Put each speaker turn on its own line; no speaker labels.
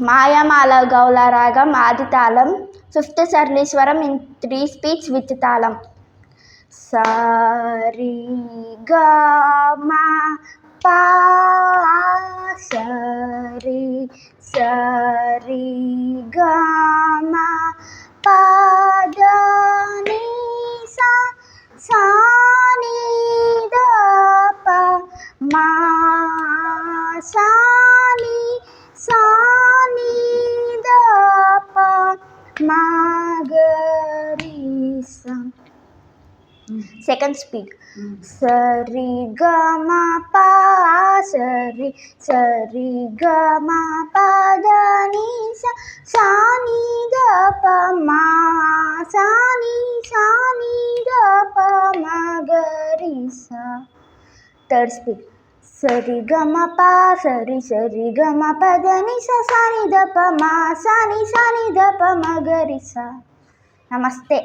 మాయామాల గౌళ రాగం ఆది తాళం. ఫిఫ్త్ సరళీస్వరం ఇన్ 3 స్పీడ్స్ విత్ తాళం. సా రి గా మా పా సా రి సా రి గా మా పా దా ని సా సా ని దా పా మా సా ని సా ని దా పా మా గ రి సా. Second speed. సరి గ మ ప సరి సరి గ మ ప ద ని సా సా ని ద ప మా సా ని ద ప మా గ రి సా. Third speed. సరి గ మ ప సరి సరి గ మ ప ద ని సా సా ని ద ప మా సా ని ద ప మ గ రి సా. నమస్తే.